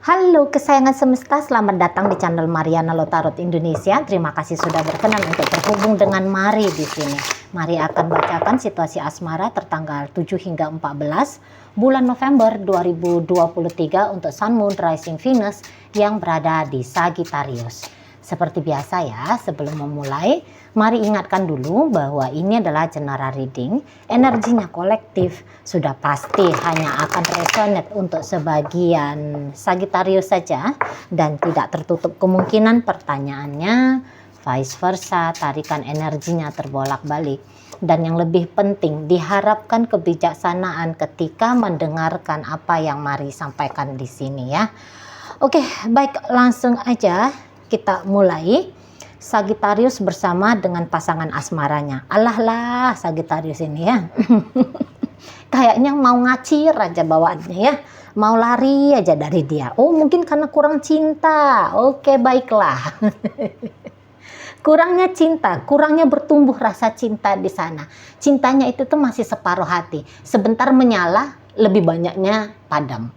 Halo kesayangan semesta, selamat datang di channel Mariana Lotarot Indonesia. Terima kasih sudah berkenan untuk terhubung dengan Mari di sini. Mari akan bacakan situasi asmara tertanggal 7 hingga 14 bulan November 2023 untuk Sun, Moon, Rising, Venus yang berada di Sagittarius. Seperti biasa ya, sebelum memulai, mari ingatkan dulu bahwa ini adalah general reading, energinya kolektif, sudah pasti hanya akan resonate untuk sebagian Sagittarius saja dan tidak tertutup kemungkinan pertanyaannya vice versa, tarikan energinya terbolak-balik. Dan yang lebih penting, diharapkan kebijaksanaan ketika mendengarkan apa yang Mari sampaikan di sini ya. Oke, baik, langsung aja kita mulai. Sagittarius bersama dengan pasangan asmaranya. Alah lah Sagittarius ini ya. Kayaknya mau ngacir aja bawaannya ya. Mau lari aja dari dia. Oh, mungkin karena kurang cinta. Oke, baiklah. Kurangnya cinta, kurangnya bertumbuh rasa cinta di sana. Cintanya itu tuh masih separuh hati. Sebentar menyala, lebih banyaknya padam.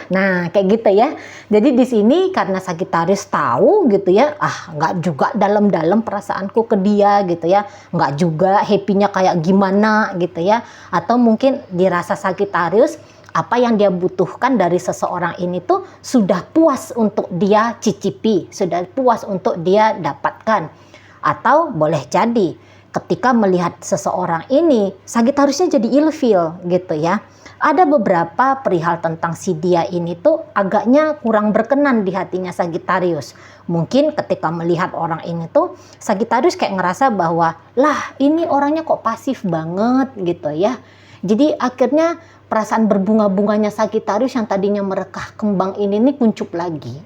Nah, kayak gitu ya. Jadi di sini karena Sagittarius tahu gitu ya, nggak juga dalam-dalam perasaanku ke dia gitu ya, nggak juga happy-nya kayak gimana gitu ya. Atau mungkin dirasa Sagittarius apa yang dia butuhkan dari seseorang ini tuh sudah puas untuk dia cicipi, sudah puas untuk dia dapatkan. Atau boleh jadi ketika melihat seseorang ini, Sagittariusnya jadi ilfeel gitu ya. Ada beberapa perihal tentang si dia ini tuh agaknya kurang berkenan di hatinya Sagittarius. Mungkin ketika melihat orang ini tuh Sagittarius kayak ngerasa bahwa lah ini orangnya kok pasif banget gitu ya. Jadi akhirnya perasaan berbunga-bunganya Sagittarius yang tadinya merekah kembang ini nih kuncup lagi.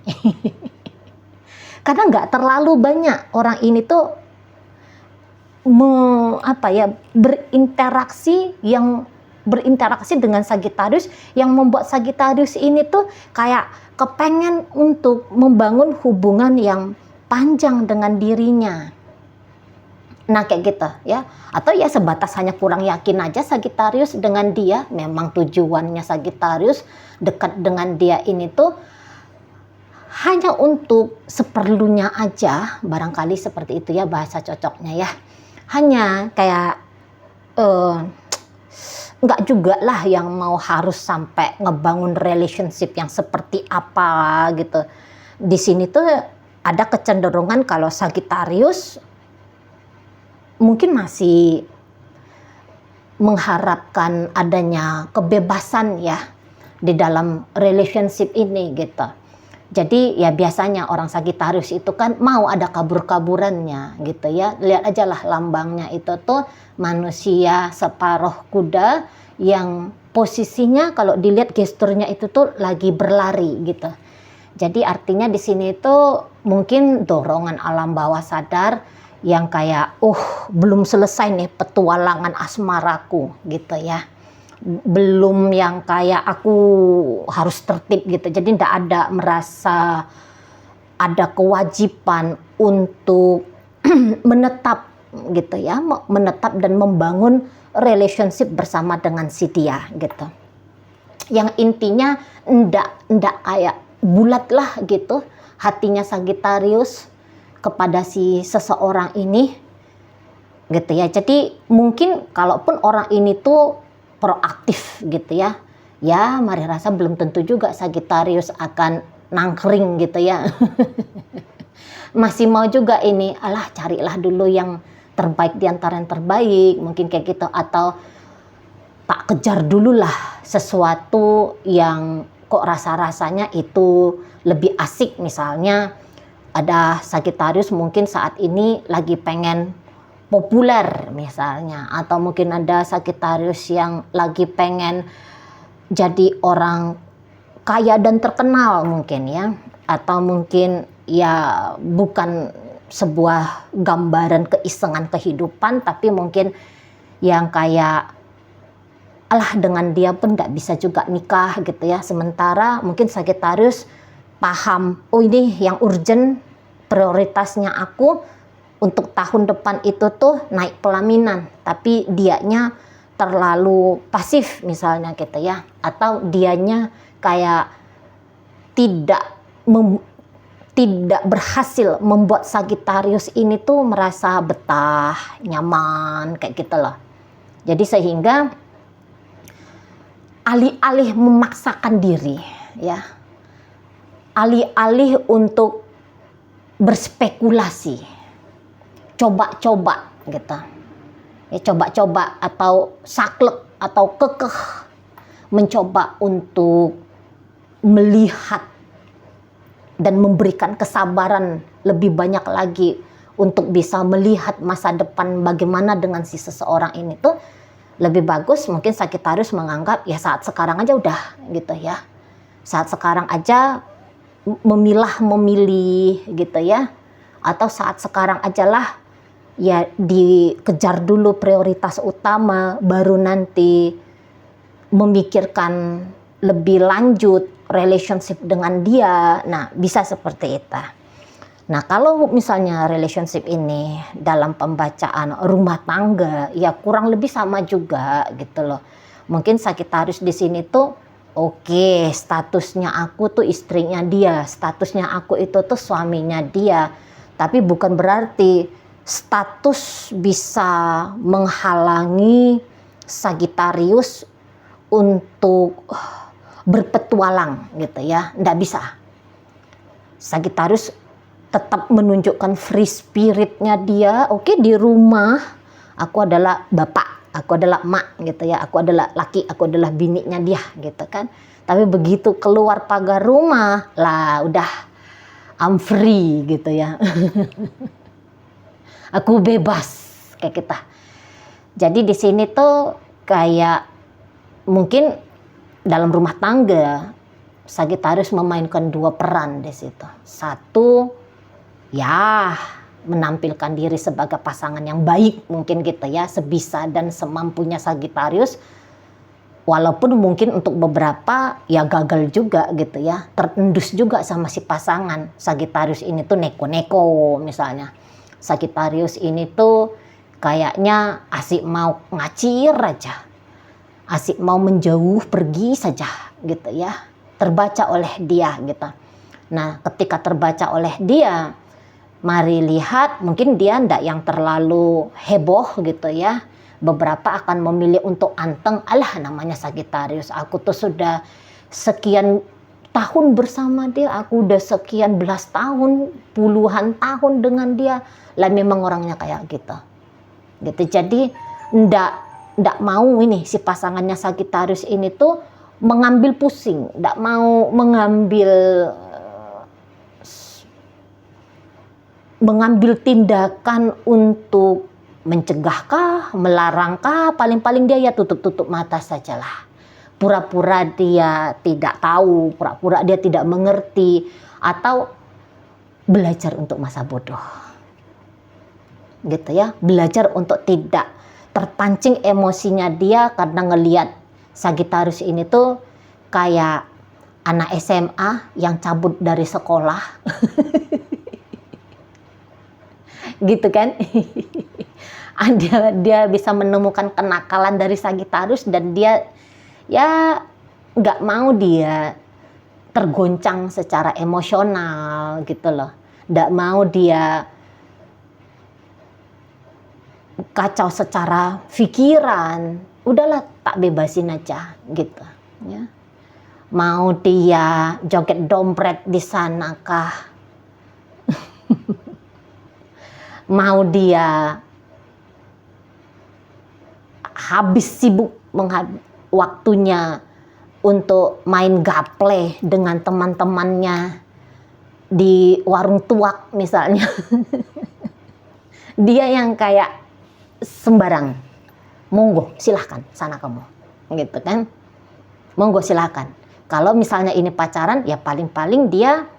Karena nggak terlalu banyak orang ini tuh berinteraksi dengan Sagittarius yang membuat Sagittarius ini tuh kayak kepengen untuk membangun hubungan yang panjang dengan dirinya. Nah kayak gitu ya. Atau ya sebatas hanya kurang yakin aja Sagittarius dengan dia. Memang tujuannya Sagittarius dekat dengan dia ini tuh hanya untuk seperlunya aja. Barangkali seperti itu ya bahasa cocoknya ya. Hanya kayak nggak juga lah yang mau harus sampai ngebangun relationship yang seperti apa gitu. Di sini tuh ada kecenderungan kalau Sagittarius mungkin masih mengharapkan adanya kebebasan ya di dalam relationship ini gitu. Jadi ya biasanya orang Sagittarius itu kan mau ada kabur-kaburannya gitu ya. Lihat aja lah lambangnya itu tuh manusia separuh kuda yang posisinya kalau dilihat gesturnya itu tuh lagi berlari gitu. Jadi artinya di sini itu mungkin dorongan alam bawah sadar yang kayak belum selesai nih petualangan asmaraku gitu ya. Belum yang kayak aku harus tertib gitu. Jadi tidak ada merasa ada kewajiban untuk menetap gitu ya, menetap dan membangun relationship bersama dengan si dia gitu. Yang intinya ndak kayak bulat lah gitu hatinya Sagittarius kepada si seseorang ini gitu ya. Jadi mungkin kalaupun orang ini tuh proaktif gitu ya. Ya, Mari rasa belum tentu juga Sagittarius akan nangkring gitu ya. Masih mau juga ini, carilah dulu yang terbaik di antara yang terbaik, mungkin kayak gitu. Atau tak kejar dulu lah sesuatu yang kok rasa-rasanya itu lebih asik. Misalnya ada Sagittarius mungkin saat ini lagi pengen populer misalnya, atau mungkin ada Sagittarius yang lagi pengen jadi orang kaya dan terkenal mungkin ya, atau mungkin ya bukan sebuah gambaran keisengan kehidupan, tapi mungkin yang kayak dengan dia pun nggak bisa juga nikah gitu ya. Sementara mungkin Sagittarius paham, ini yang urgent prioritasnya aku untuk tahun depan itu tuh naik pelaminan, tapi dianya terlalu pasif misalnya gitu ya, atau dianya kayak tidak tidak berhasil membuat Sagittarius ini tuh merasa betah, nyaman kayak gitu loh. Jadi sehingga alih-alih memaksakan diri, ya, alih-alih untuk berspekulasi, coba-coba gitu, ya, coba-coba atau saklek atau kekeh mencoba untuk melihat dan memberikan kesabaran lebih banyak lagi untuk bisa melihat masa depan bagaimana dengan si seseorang ini tuh, lebih bagus mungkin Sagittarius menganggap ya saat sekarang aja udah gitu ya. Saat sekarang aja memilih gitu ya. Atau saat sekarang ajalah ya dikejar dulu prioritas utama, baru nanti memikirkan lebih lanjut relationship dengan dia. Nah, bisa seperti itu. Nah, kalau misalnya relationship ini dalam pembacaan rumah tangga, ya kurang lebih sama juga gitu loh. Mungkin Sagittarius di sini tuh oke, statusnya aku tuh istrinya dia, statusnya aku itu tuh suaminya dia. Tapi bukan berarti status bisa menghalangi Sagittarius untuk berpetualang gitu ya, nggak bisa. Sagittarius tetap menunjukkan free spiritnya dia. Oke, di rumah aku adalah bapak, aku adalah emak gitu ya, aku adalah laki, aku adalah bininya dia gitu kan. Tapi begitu keluar pagar rumah lah udah I'm free gitu ya. Aku bebas kayak kita. Jadi di sini tuh kayak mungkin dalam rumah tangga Sagittarius memainkan dua peran di situ. Satu, ya menampilkan diri sebagai pasangan yang baik mungkin gitu ya, sebisa dan semampunya Sagittarius. Walaupun mungkin untuk beberapa ya gagal juga gitu ya, terendus juga sama si pasangan. Sagittarius ini tuh neko-neko misalnya. Sagittarius ini tuh kayaknya asik mau ngacir aja. Asik mau menjauh pergi saja gitu ya, terbaca oleh dia gitu. Nah, ketika terbaca oleh dia, mari lihat mungkin dia ndak yang terlalu heboh gitu ya. Beberapa akan memilih untuk anteng, alah namanya Sagittarius, aku tuh sudah sekian tahun bersama dia, aku udah sekian belas tahun, puluhan tahun dengan dia, lah memang orangnya kayak gitu. Gitu. Jadi ndak mau ini si pasangannya Sagittarius ini tuh mengambil pusing, ndak mau mengambil tindakan untuk mencegahkah, melarangkah, paling-paling dia ya tutup-tutup mata sajalah. Pura-pura dia tidak tahu, pura-pura dia tidak mengerti, atau belajar untuk masa bodoh. Gitu ya, belajar untuk tidak terpancing emosinya dia karena ngelihat Sagittarius ini tuh kayak anak SMA yang cabut dari sekolah. Gitu kan. Dia bisa menemukan kenakalan dari Sagittarius dan dia ya nggak mau dia tergoncang secara emosional gitu loh. Nggak mau dia kacau secara pikiran, udahlah tak bebasin aja gitu ya. Mau dia joget dompret di sana kah? Mau dia habis sibuk waktunya untuk main gaple dengan teman-temannya di warung tuak misalnya. Dia yang kayak sembarang, monggo silahkan sana kamu gitu kan, monggo silahkan. Kalau misalnya ini pacaran ya paling-paling dia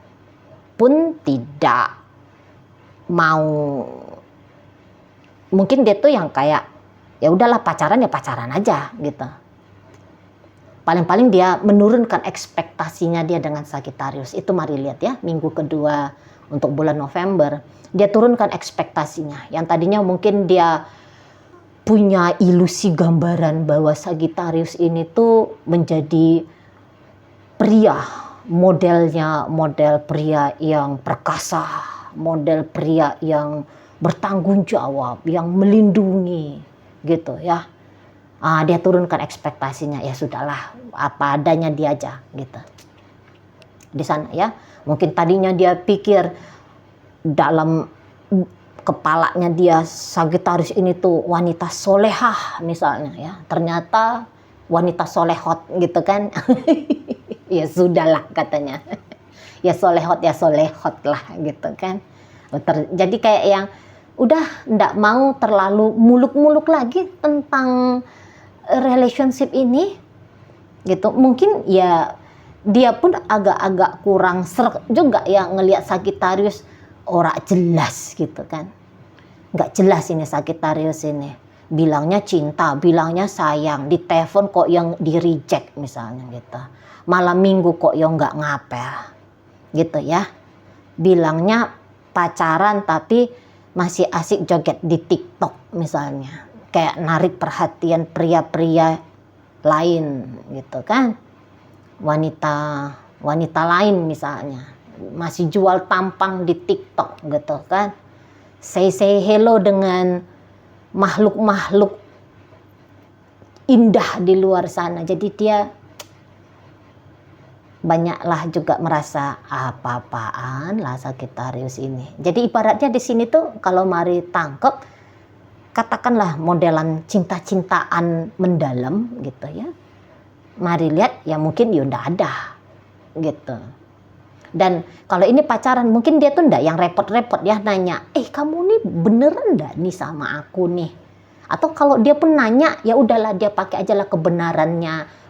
pun tidak mau, mungkin dia tuh yang kayak ya udahlah pacaran ya pacaran aja gitu. Paling-paling dia menurunkan ekspektasinya dia dengan Sagittarius. Itu mari lihat ya, minggu kedua untuk bulan November dia turunkan ekspektasinya. Yang tadinya mungkin dia punya ilusi gambaran bahwa Sagittarius ini tuh menjadi pria modelnya model pria yang perkasa, model pria yang bertanggung jawab, yang melindungi gitu ya. Dia turunkan ekspektasinya, ya sudahlah, apa adanya dia aja gitu di sana ya. Mungkin tadinya dia pikir dalam kepalanya dia Sagittarius ini tuh wanita solehah misalnya ya, ternyata wanita solehot gitu kan. Ya sudahlah katanya, ya solehot lah gitu kan. Jadi kayak yang udah ndak mau terlalu muluk-muluk lagi tentang relationship ini gitu. Mungkin ya dia pun agak-agak kurang serak juga ya ngelihat Sagittarius ora jelas gitu kan. Nggak jelas ini Sagittarius ini. Bilangnya cinta, bilangnya sayang, di telepon kok yang di reject misalnya gitu. Malam minggu kok yang nggak ngapel gitu ya. Bilangnya pacaran tapi masih asik joget di TikTok misalnya. Kayak narik perhatian pria-pria lain gitu kan. Wanita lain misalnya. Masih jual tampang di TikTok gitu kan. Say hello dengan makhluk-makhluk indah di luar sana. Jadi dia banyaklah juga merasa apa-apaan lah Sagittarius ini. Jadi ibaratnya di sini tuh kalau mari tangkep, katakanlah modelan cinta-cintaan mendalam gitu ya. Mari lihat ya mungkin ya udah ada gitu. Dan kalau ini pacaran mungkin dia tuh ndak yang repot-repot ya nanya, kamu nih beneran ndak nih sama aku nih? Atau kalau dia pun nanya ya udahlah dia pakai aja lah kebenarannya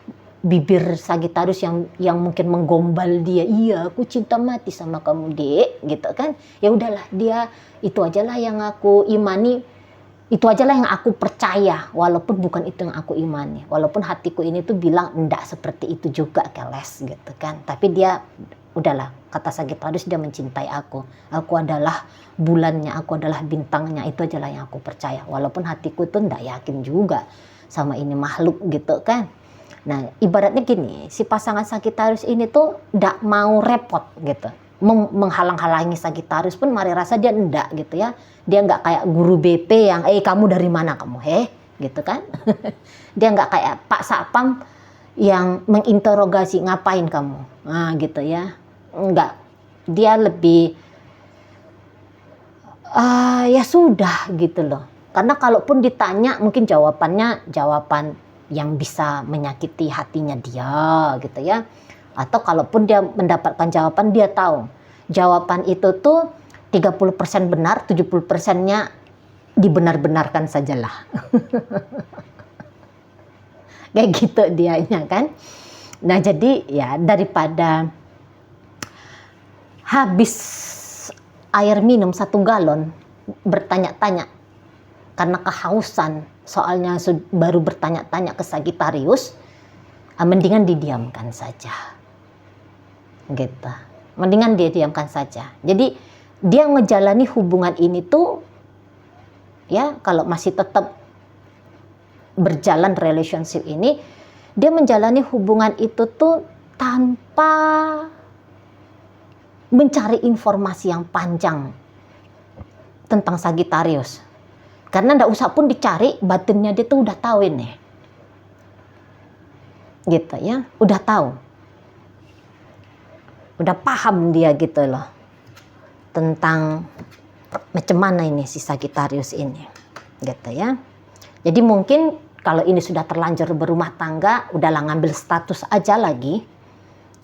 bibir Sagittarius yang mungkin menggombal dia, iya aku cinta mati sama kamu dek gitu kan. Ya udahlah dia itu aja lah yang aku imani, itu aja lah yang aku percaya walaupun bukan itu yang aku imani, walaupun hatiku ini tuh bilang ndak seperti itu juga keles gitu kan. Tapi dia udahlah, kata Sagittarius dia mencintai aku adalah bulannya, aku adalah bintangnya, itu aja lah yang aku percaya walaupun hatiku tuh ndak yakin juga sama ini makhluk gitu kan. Nah ibaratnya gini, si pasangan Sagittarius ini tuh ndak mau repot gitu, menghalang-halangi Sagittarius pun mari rasa dia ndak gitu ya. Dia nggak kayak guru BP yang kamu dari mana kamu gitu kan. Dia nggak kayak Pak Satpam yang menginterogasi ngapain kamu gitu ya. Enggak, dia lebih ya sudah gitu loh. Karena kalaupun ditanya mungkin jawaban yang bisa menyakiti hatinya dia gitu ya. Atau kalaupun dia mendapatkan jawaban, dia tahu jawaban itu tuh 30% benar, 70%-nya dibenar-benarkan sajalah. Kayak gitu dianya kan. Nah jadi ya daripada habis air minum 1 galon bertanya-tanya karena kehausan, soalnya baru bertanya-tanya ke Sagittarius, mendingan didiamkan saja gitu. Mendingan dia diamkan saja. Jadi dia ngejalani hubungan ini tuh ya kalau masih tetap berjalan relationship ini, dia menjalani hubungan itu tuh tanpa mencari informasi yang panjang tentang Sagittarius. Karena ndak usah pun dicari, batinnya dia tuh udah tahu ini. Gitu ya, udah tahu. Udah paham dia gitu loh. Tentang macam mana ini si Sagittarius ini. Gitu ya. Jadi mungkin kalau ini sudah terlanjur berumah tangga, udahlah ngambil status aja lagi.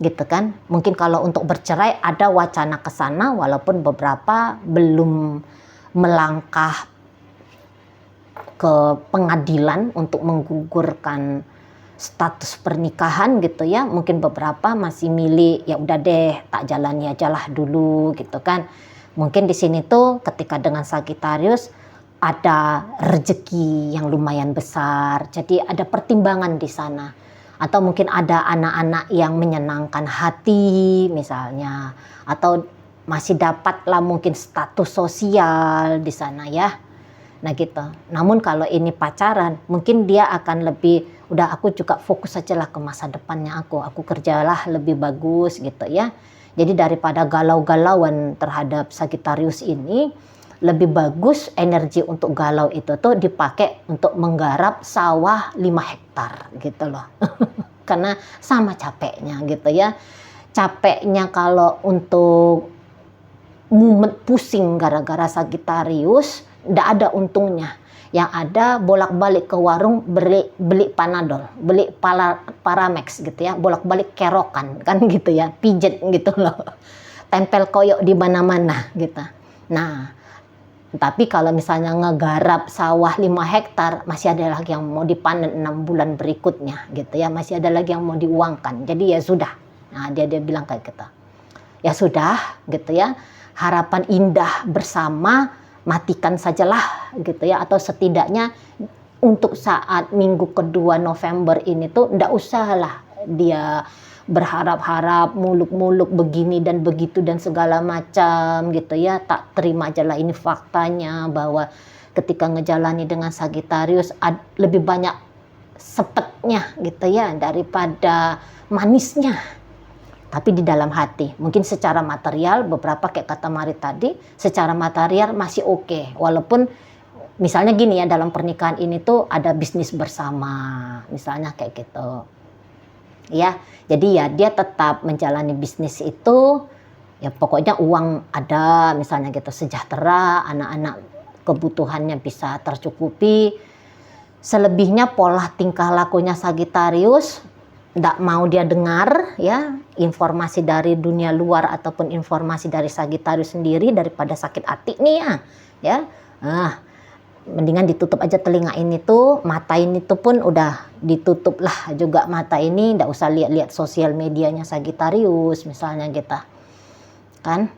Gitu kan. Mungkin kalau untuk bercerai ada wacana ke sana walaupun beberapa belum melangkah ke pengadilan untuk menggugurkan status pernikahan gitu ya. Mungkin beberapa masih milih ya udah deh tak jalani aja lah dulu gitu kan. Mungkin di sini tuh ketika dengan Sagittarius ada rezeki yang lumayan besar. Jadi ada pertimbangan di sana. Atau mungkin ada anak-anak yang menyenangkan hati misalnya. Atau masih dapatlah mungkin status sosial di sana ya. Nah gitu. Namun kalau ini pacaran, mungkin dia akan lebih udah aku juga fokus saja lah ke masa depannya aku kerjalah lebih bagus gitu ya. Jadi daripada galau-galauan terhadap Sagittarius ini, lebih bagus energi untuk galau itu tuh dipakai untuk menggarap sawah 5 hektar gitu loh. Karena sama capeknya gitu ya. Capeknya kalau untuk mumet pusing gara-gara Sagittarius, ndak ada untungnya. Yang ada bolak-balik ke warung beli Panadol, beli Paramex gitu ya, bolak-balik kerokan kan gitu ya, pijet gitu loh. Tempel koyok di mana-mana gitu. Nah, tapi kalau misalnya ngegarap sawah 5 hektar, masih ada lagi yang mau dipanen 6 bulan berikutnya gitu ya, masih ada lagi yang mau diuangkan. Jadi ya sudah. Nah, dia bilang kayak gitu. Ya sudah gitu ya. Harapan indah bersama, matikan sajalah gitu ya, atau setidaknya untuk saat minggu kedua November ini tuh ndak usahlah dia berharap-harap muluk-muluk begini dan begitu dan segala macam gitu ya. Tak terima aja lah ini faktanya bahwa ketika ngejalani dengan Sagittarius lebih banyak sepetnya gitu ya daripada manisnya. Tapi di dalam hati, mungkin secara material beberapa kayak kata Mari tadi, secara material masih oke. Walaupun misalnya gini ya, dalam pernikahan ini tuh ada bisnis bersama, misalnya kayak gitu. Ya, jadi ya dia tetap menjalani bisnis itu, ya pokoknya uang ada misalnya gitu, sejahtera, anak-anak kebutuhannya bisa tercukupi. Selebihnya pola tingkah lakunya Sagittarius, nggak mau dia dengar ya informasi dari dunia luar ataupun informasi dari Sagittarius sendiri daripada sakit hati nih ya. Mendingan ditutup aja telinga ini tuh, mata ini tuh pun udah ditutup lah juga mata ini, nggak usah lihat-lihat sosial medianya Sagittarius misalnya gitu kan.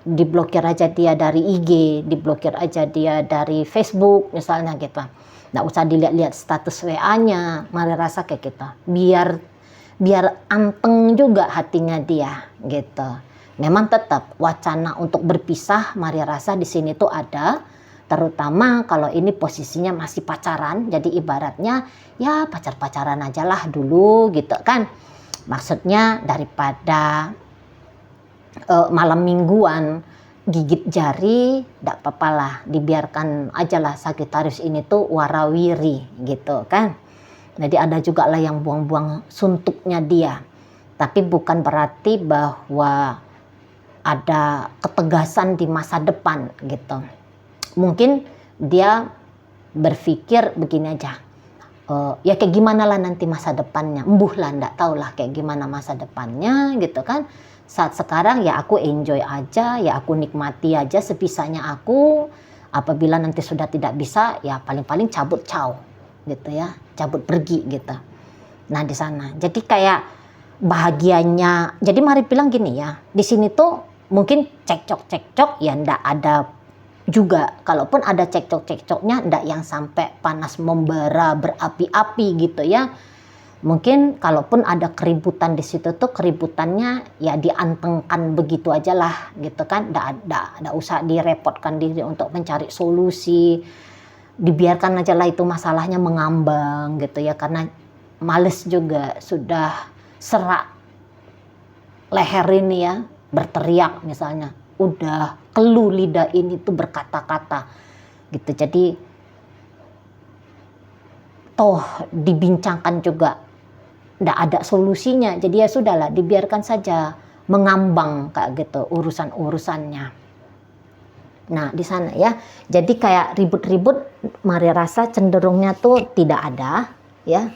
Diblokir aja dia dari IG, diblokir aja dia dari Facebook misalnya gitu. Nggak usah dilihat-lihat status WA-nya, Mari rasa kayak gitu. Biar anteng juga hatinya dia gitu. Memang tetap wacana untuk berpisah, Mari rasa di sini tuh ada, terutama kalau ini posisinya masih pacaran. Jadi ibaratnya ya pacar-pacaran aja lah dulu gitu kan. Maksudnya daripada malam mingguan gigit jari, tidak apa-apa lah, dibiarkan aja lah Sagittarius ini tuh warawiri gitu kan. Jadi ada juga lah yang buang-buang suntuknya dia. Tapi bukan berarti bahwa ada ketegasan di masa depan gitu. Mungkin dia berpikir begini aja, ya kayak gimana lah nanti masa depannya, embuh lah, ndak tahu lah kayak gimana masa depannya gitu kan. Saat sekarang ya aku enjoy aja, ya aku nikmati aja sebisanya aku. Apabila nanti sudah tidak bisa, ya paling-paling cabut caw gitu ya, cabut pergi gitu. Nah di sana, jadi kayak bahagianya. Jadi Mari bilang gini ya, di sini tuh mungkin cekcok ya ndak ada juga. Kalaupun ada cekcok-cekcoknya, ndak yang sampai panas membara berapi-api gitu ya. Mungkin kalaupun ada keributan di situ tuh keributannya ya diantengkan begitu aja lah gitu kan, nggak usah direpotkan diri untuk mencari solusi, dibiarkan aja lah itu masalahnya mengambang gitu ya, karena males juga sudah serak leher ini ya berteriak misalnya, udah kelu lidah ini tuh berkata-kata gitu. Jadi toh dibincangkan juga nggak ada solusinya, jadi ya sudahlah dibiarkan saja mengambang kayak gitu urusan-urusannya. Nah di sana ya, jadi kayak ribut-ribut Mari rasa cenderungnya tuh tidak ada ya,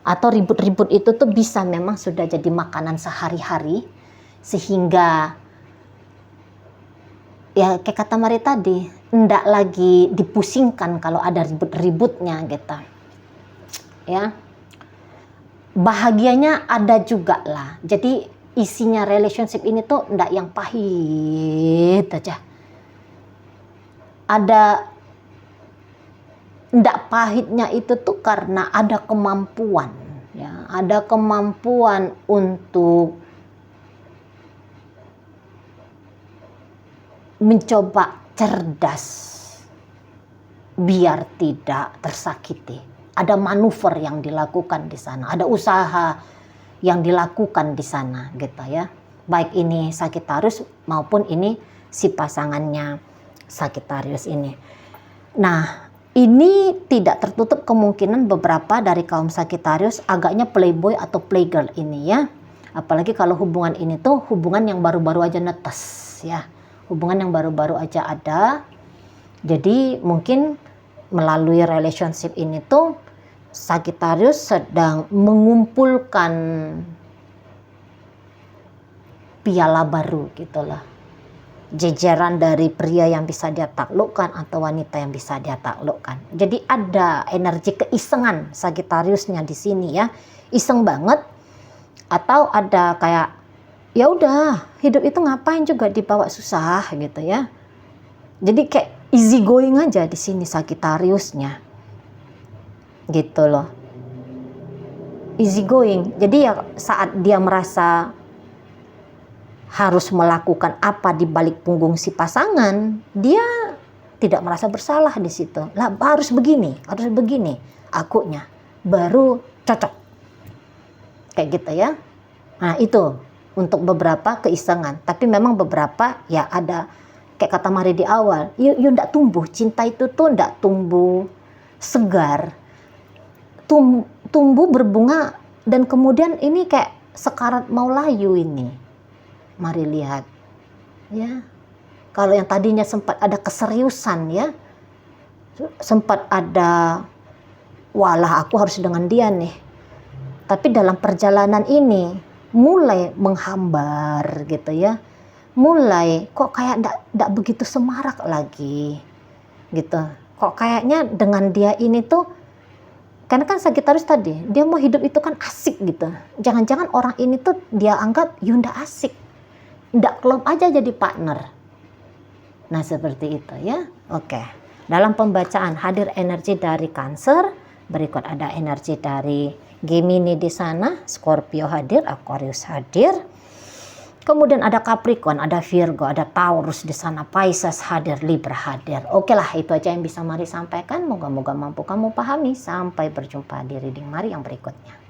atau ribut-ribut itu tuh bisa memang sudah jadi makanan sehari-hari sehingga ya kayak kata Mari tadi, ndak lagi dipusingkan kalau ada ribut-ributnya gitu ya. Bahagianya ada juga lah. Jadi isinya relationship ini tuh ndak yang pahit aja. Ada ndak pahitnya itu tuh karena ada kemampuan ya, ada kemampuan untuk mencoba cerdas biar tidak tersakiti. Ada manuver yang dilakukan di sana, ada usaha yang dilakukan di sana gitu ya. Baik ini Sagittarius maupun ini si pasangannya Sagittarius ini. Nah, ini tidak tertutup kemungkinan beberapa dari kaum Sagittarius agaknya playboy atau playgirl ini ya. Apalagi kalau hubungan ini tuh hubungan yang baru-baru aja netes ya. Hubungan yang baru-baru aja ada. Jadi mungkin melalui relationship ini tuh Sagittarius sedang mengumpulkan piala baru gitulah. Jejeran dari pria yang bisa dia taklukkan atau wanita yang bisa dia taklukkan. Jadi ada energi keisengan Sagittariusnya di sini ya. Iseng banget, atau ada kayak ya udah, hidup itu ngapain juga dibawa susah gitu ya. Jadi kayak easy going aja di sini Sagittariusnya. Gitu loh. Easy going. Jadi ya saat dia merasa harus melakukan apa di balik punggung si pasangan, dia tidak merasa bersalah di situ. Lah harus begini akunya baru cocok. Kayak gitu ya. Nah, itu untuk beberapa keisengan, tapi memang beberapa ya ada kayak kata Mari di awal, you ndak tumbuh, cinta itu tuh ndak tumbuh segar. Tumbuh berbunga dan kemudian ini kayak sekarat mau layu ini. Mari lihat ya, kalau yang tadinya sempat ada keseriusan ya, sempat ada walah aku harus dengan dia nih, tapi dalam perjalanan ini mulai menghambar gitu ya, mulai kok kayak ndak begitu semarak lagi gitu, kok kayaknya dengan dia ini tuh. Karena kan Sagittarius tadi, dia mau hidup itu kan asik gitu. Jangan-jangan orang ini tuh dia anggap Yunda asik. Nggak klop aja jadi partner. Nah seperti itu ya. Oke. Dalam pembacaan hadir energi dari Cancer. Berikut ada energi dari Gemini di sana. Scorpio hadir, Aquarius hadir. Kemudian ada Capricorn, ada Virgo, ada Taurus di sana, Pisces hadir, Libra hadir. Oke lah, itu aja yang bisa Mari sampaikan. Moga-moga mampu kamu pahami. Sampai berjumpa di reading Mari yang berikutnya.